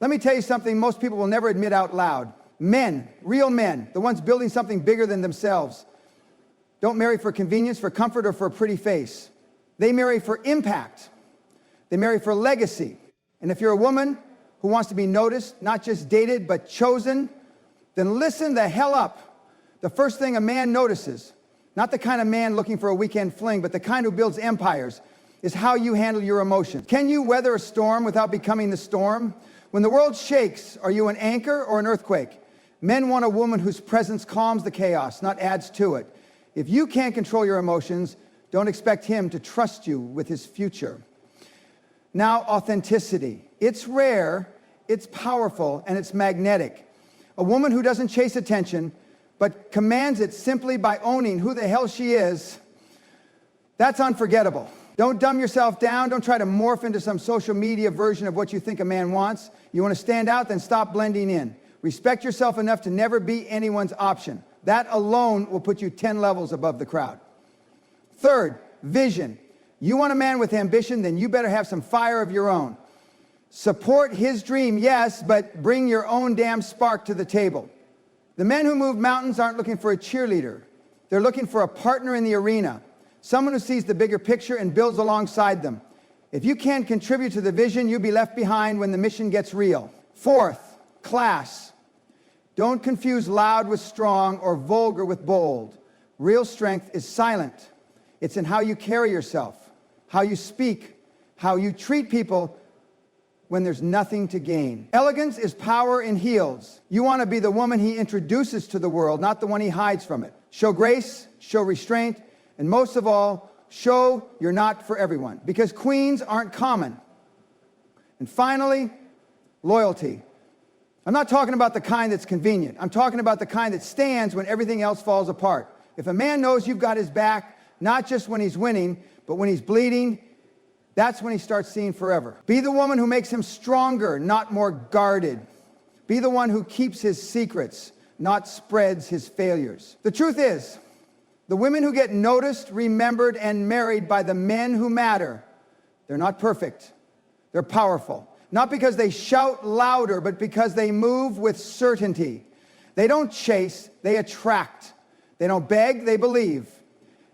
Let me tell you something most people will never admit out loud. Men, real men, the ones building something bigger than themselves, don't marry for convenience, for comfort, or for a pretty face. They marry for impact. They marry for legacy. And if you're a woman who wants to be noticed, not just dated, but chosen, then listen the hell up. The first thing a man notices, not the kind of man looking for a weekend fling, but the kind who builds empires, is how you handle your emotions. Can you weather a storm without becoming the storm? When the world shakes, are you an anchor or an earthquake? Men want a woman whose presence calms the chaos, not adds to it. If you can't control your emotions, don't expect him to trust you with his future. Now, authenticity. It's rare, it's powerful, and it's magnetic. A woman who doesn't chase attention, but commands it simply by owning who the hell she is, that's unforgettable. Don't dumb yourself down. Don't try to morph into some social media version of what you think a man wants. You want to stand out, then stop blending in. Respect yourself enough to never be anyone's option. That alone will put you 10 levels above the crowd. Third, vision. You want a man with ambition, then you better have some fire of your own. Support his dream, yes, but bring your own damn spark to the table. The men who move mountains aren't looking for a cheerleader. They're looking for a partner in the arena, someone who sees the bigger picture and builds alongside them. If you can't contribute to the vision, you'll be left behind when the mission gets real. Fourth, class. Don't confuse loud with strong or vulgar with bold. Real strength is silent. It's in how you carry yourself, how you speak, how you treat people when there's nothing to gain. Elegance is power in heels. You want to be the woman he introduces to the world, not the one he hides from it. Show grace, show restraint, and most of all, show you're not for everyone, because queens aren't common. And finally, loyalty. I'm not talking about the kind that's convenient. I'm talking about the kind that stands when everything else falls apart. If a man knows you've got his back, not just when he's winning, but when he's bleeding, that's when he starts seeing forever. Be the woman who makes him stronger, not more guarded. Be the one who keeps his secrets, not spreads his failures. The truth is, the women who get noticed, remembered, and married by the men who matter, they're not perfect. They're powerful. Not because they shout louder, but because they move with certainty. They don't chase, they attract. They don't beg, they believe.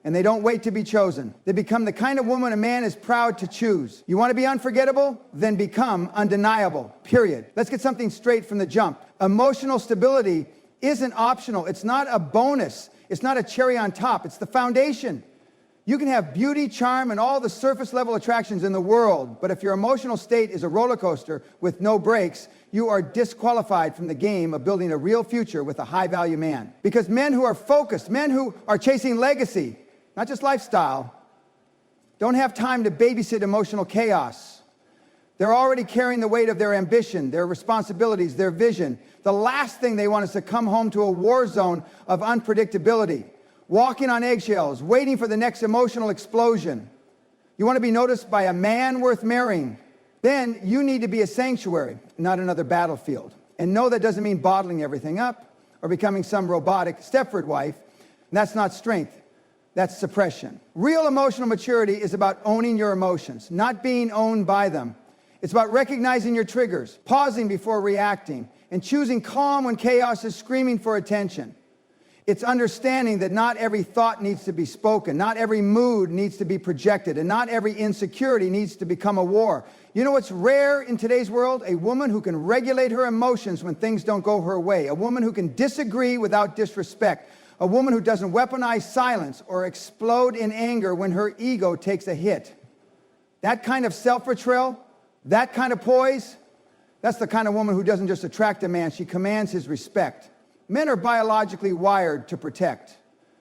And they don't wait to be chosen. They become the kind of woman a man is proud to choose. You want to be unforgettable? Then become undeniable, period. Let's get something straight from the jump. Emotional stability isn't optional. It's not a bonus. It's not a cherry on top. It's the foundation. You can have beauty, charm, and all the surface level attractions in the world, but if your emotional state is a roller coaster with no brakes, you are disqualified from the game of building a real future with a high-value man. Because men who are focused, men who are chasing legacy, not just lifestyle, don't have time to babysit emotional chaos. They're already carrying the weight of their ambition, their responsibilities, their vision. The last thing they want is to come home to a war zone of unpredictability, walking on eggshells, waiting for the next emotional explosion. You want to be noticed by a man worth marrying? Then you need to be a sanctuary, not another battlefield. And no, that doesn't mean bottling everything up or becoming some robotic Stepford wife. And that's not strength. That's suppression. Real emotional maturity is about owning your emotions, not being owned by them. It's about recognizing your triggers, pausing before reacting, and choosing calm when chaos is screaming for attention. It's understanding that not every thought needs to be spoken, not every mood needs to be projected, and not every insecurity needs to become a war. You know what's rare in today's world? A woman who can regulate her emotions when things don't go her way. A woman who can disagree without disrespect. A woman who doesn't weaponize silence or explode in anger when her ego takes a hit. That kind of self-betrayal, that kind of poise, that's the kind of woman who doesn't just attract a man, she commands his respect. Men are biologically wired to protect,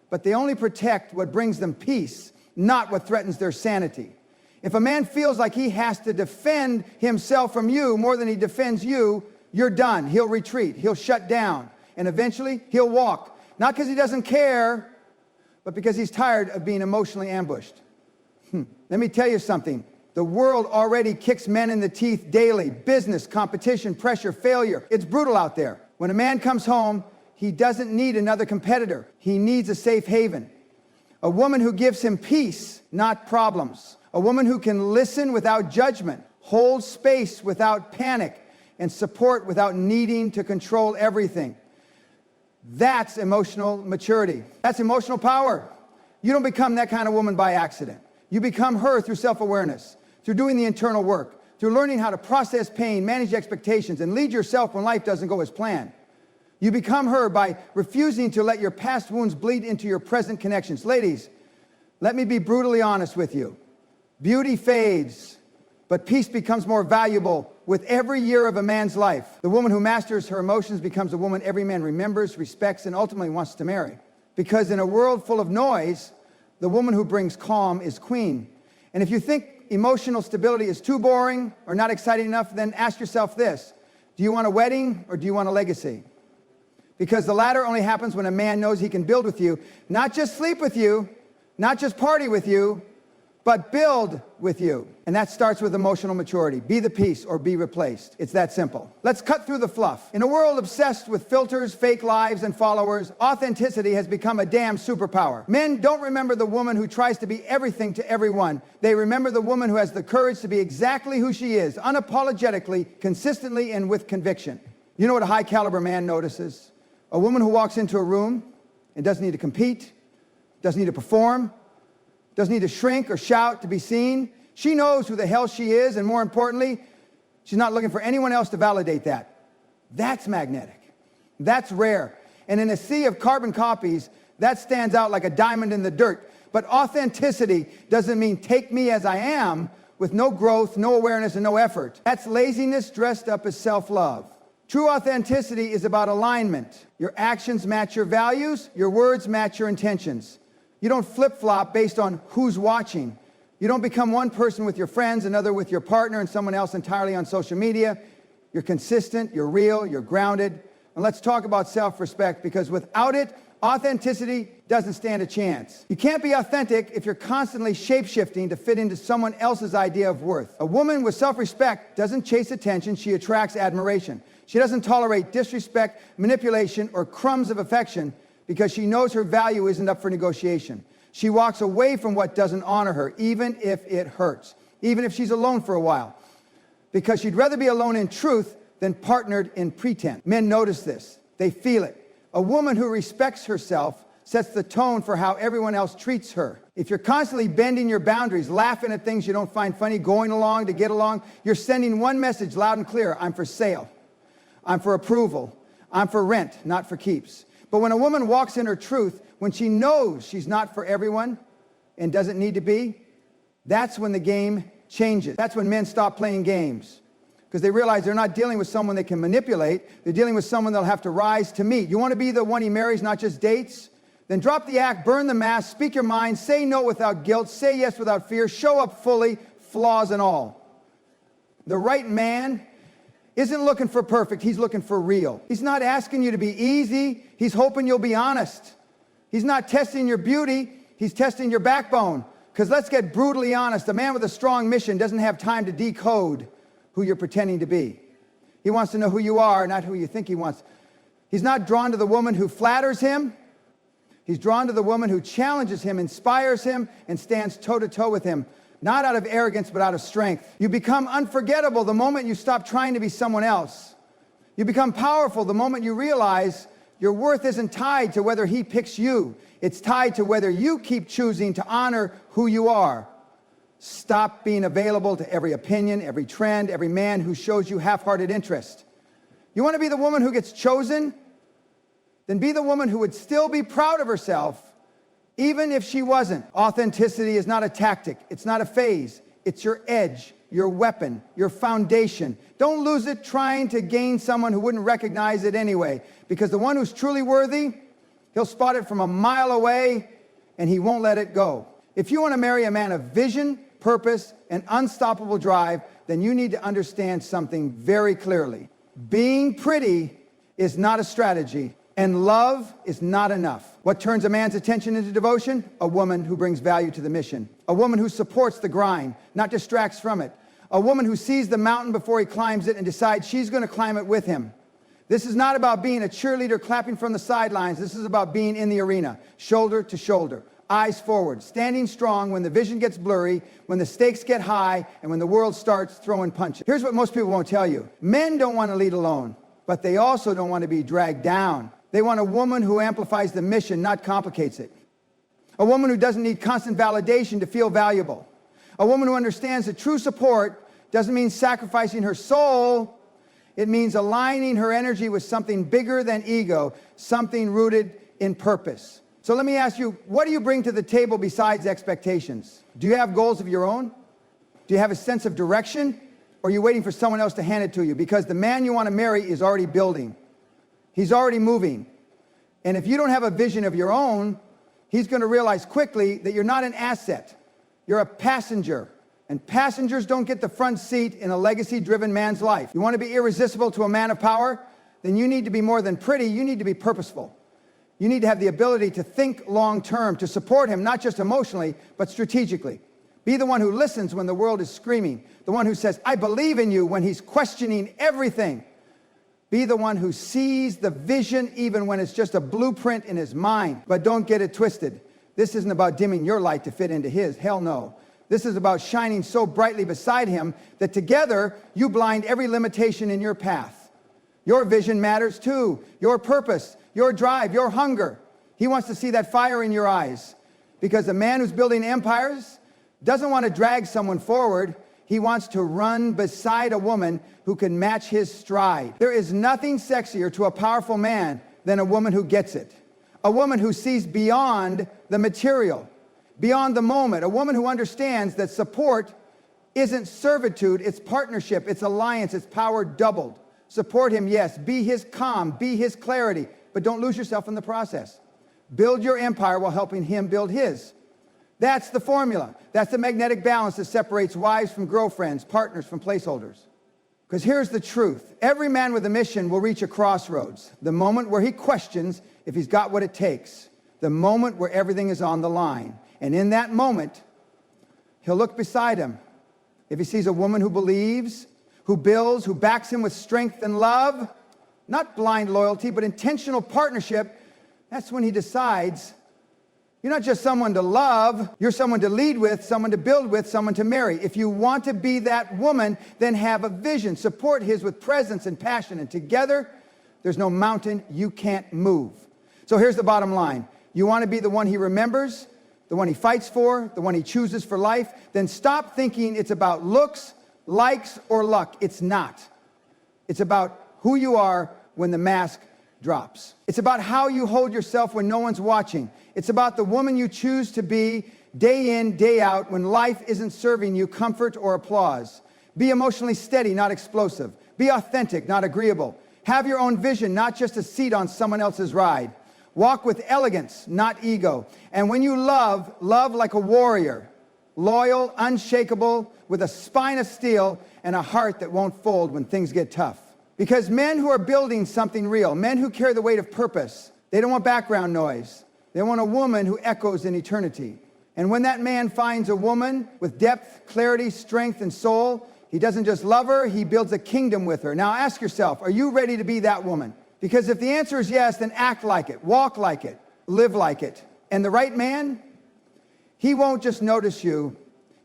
but they only protect what brings them peace, not what threatens their sanity. If a man feels like he has to defend himself from you more than he defends you, you're done. He'll retreat, he'll shut down, and eventually he'll walk. Not because he doesn't care, but because he's tired of being emotionally ambushed. Let me tell you something. The world already kicks men in the teeth daily. Business, competition, pressure, failure. It's brutal out there. When a man comes home, he doesn't need another competitor. He needs a safe haven. A woman who gives him peace, not problems. A woman who can listen without judgment, hold space without panic, and support without needing to control everything. That's emotional maturity. That's emotional power. You don't become that kind of woman by accident. You become her through self-awareness, through doing the internal work, through learning how to process pain, manage expectations, and lead yourself when life doesn't go as planned. You become her by refusing to let your past wounds bleed into your present connections. Ladies, let me be brutally honest with you. Beauty fades, but peace becomes more valuable with every year of a man's life. The woman who masters her emotions becomes a woman every man remembers, respects, and ultimately wants to marry. Because in a world full of noise, the woman who brings calm is queen. And if you think emotional stability is too boring or not exciting enough, then ask yourself this: do you want a wedding or do you want a legacy? Because the latter only happens when a man knows he can build with you, not just sleep with you, not just party with you, but build with you. And that starts with emotional maturity. Be the piece or be replaced. It's that simple. Let's cut through the fluff. In a world obsessed with filters, fake lives, and followers, authenticity has become a damn superpower. Men don't remember the woman who tries to be everything to everyone. They remember the woman who has the courage to be exactly who she is, unapologetically, consistently, and with conviction. You know what a high caliber man notices? A woman who walks into a room and doesn't need to compete, doesn't need to perform, doesn't need to shrink or shout to be seen. She knows who the hell she is, and more importantly, she's not looking for anyone else to validate that. That's magnetic. That's rare. And in a sea of carbon copies, that stands out like a diamond in the dirt. But authenticity doesn't mean take me as I am with no growth, no awareness, and no effort. That's laziness dressed up as self-love. True authenticity is about alignment. Your actions match your values, your words match your intentions. You don't flip-flop based on who's watching. You don't become one person with your friends, another with your partner, and someone else entirely on social media. You're consistent, you're real, you're grounded. And let's talk about self-respect, because without it, authenticity doesn't stand a chance. You can't be authentic if you're constantly shape-shifting to fit into someone else's idea of worth. A woman with self-respect doesn't chase attention, she attracts admiration. She doesn't tolerate disrespect, manipulation, or crumbs of affection, because she knows her value isn't up for negotiation. She walks away from what doesn't honor her, even if it hurts, even if she's alone for a while, because she'd rather be alone in truth than partnered in pretense. Men notice this. They feel it. A woman who respects herself sets the tone for how everyone else treats her. If you're constantly bending your boundaries, laughing at things you don't find funny, going along to get along, you're sending one message loud and clear: I'm for sale. I'm for approval. I'm for rent, not for keeps. But when a woman walks in her truth, when she knows she's not for everyone and doesn't need to be, that's when the game changes. That's when men stop playing games, because they realize they're not dealing with someone they can manipulate. They're dealing with someone they'll have to rise to meet. You want to be the one he marries, not just dates? Then drop the act, burn the mask, speak your mind, say no without guilt, say yes without fear, show up fully, flaws and all. The right man isn't looking for perfect, he's looking for real. He's not asking you to be easy, he's hoping you'll be honest. He's not testing your beauty, he's testing your backbone. Because let's get brutally honest, a man with a strong mission doesn't have time to decode who you're pretending to be. He wants to know who you are, not who you think he wants. He's not drawn to the woman who flatters him. He's drawn to the woman who challenges him, inspires him, and stands toe-to-toe with him. Not out of arrogance, but out of strength. You become unforgettable the moment you stop trying to be someone else. You become powerful the moment you realize your worth isn't tied to whether he picks you. It's tied to whether you keep choosing to honor who you are. Stop being available to every opinion, every trend, every man who shows you half-hearted interest. You want to be the woman who gets chosen? Then be the woman who would still be proud of herself even if she wasn't. Authenticity is not a tactic. It's not a phase. It's your edge, your weapon, your foundation. Don't lose it trying to gain someone who wouldn't recognize it anyway, because the one who's truly worthy, he'll spot it from a mile away and he won't let it go. If you want to marry a man of vision, purpose, and unstoppable drive, then you need to understand something very clearly. Being pretty is not a strategy, and love is not enough. What turns a man's attention into devotion? A woman who brings value to the mission. A woman who supports the grind, not distracts from it. A woman who sees the mountain before he climbs it and decides she's going to climb it with him. This is not about being a cheerleader clapping from the sidelines. This is about being in the arena, shoulder to shoulder, eyes forward, standing strong when the vision gets blurry, when the stakes get high, and when the world starts throwing punches. Here's what most people won't tell you. Men don't want to lead alone, but they also don't want to be dragged down. They want a woman who amplifies the mission, not complicates it. A woman who doesn't need constant validation to feel valuable. A woman who understands that true support doesn't mean sacrificing her soul. It means aligning her energy with something bigger than ego, something rooted in purpose. So let me ask you, what do you bring to the table besides expectations? Do you have goals of your own? Do you have a sense of direction? Or are you waiting for someone else to hand it to you? Because the man you want to marry is already building. He's already moving. And if you don't have a vision of your own, he's going to realize quickly that you're not an asset. You're a passenger. And passengers don't get the front seat in a legacy-driven man's life. You want to be irresistible to a man of power? Then you need to be more than pretty. You need to be purposeful. You need to have the ability to think long-term, to support him, not just emotionally, but strategically. Be the one who listens when the world is screaming. The one who says, I believe in you, when he's questioning everything. Be the one who sees the vision even when it's just a blueprint in his mind. But don't get it twisted. This isn't about dimming your light to fit into his. Hell no. This is about shining so brightly beside him that together you blind every limitation in your path. Your vision matters too. Your purpose, your drive, your hunger. He wants to see that fire in your eyes. Because a man who's building empires doesn't want to drag someone forward. He wants to run beside a woman who can match his stride. There is nothing sexier to a powerful man than a woman who gets it. A woman who sees beyond the material, beyond the moment. A woman who understands that support isn't servitude, it's partnership, it's alliance, it's power doubled. Support him, yes. Be his calm, be his clarity, but don't lose yourself in the process. Build your empire while helping him build his. That's the formula. That's the magnetic balance that separates wives from girlfriends, partners from placeholders. Because here's the truth. Every man with a mission will reach a crossroads. The moment where he questions if he's got what it takes. The moment where everything is on the line. And in that moment, he'll look beside him. If he sees a woman who believes, who builds, who backs him with strength and love, not blind loyalty, but intentional partnership, that's when he decides you're not just someone to love, you're someone to lead with, someone to build with, someone to marry. If you want to be that woman, then have a vision. Support his with presence and passion. And together, there's no mountain you can't move. So here's the bottom line. You want to be the one he remembers, the one he fights for, the one he chooses for life, then stop thinking it's about looks, likes, or luck. It's not. It's about who you are when the mask drops. It's about how you hold yourself when no one's watching. It's about the woman you choose to be day in, day out when life isn't serving you comfort or applause. Be emotionally steady, not explosive. Be authentic, not agreeable. Have your own vision, not just a seat on someone else's ride. Walk with elegance, not ego. And when you love, love like a warrior. Loyal, unshakable, with a spine of steel and a heart that won't fold when things get tough. Because men who are building something real, men who carry the weight of purpose, they don't want background noise. They want a woman who echoes in eternity. And when that man finds a woman with depth, clarity, strength, and soul, he doesn't just love her, he builds a kingdom with her. Now ask yourself, are you ready to be that woman? Because if the answer is yes, then act like it, walk like it, live like it. And the right man, he won't just notice you,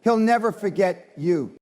he'll never forget you.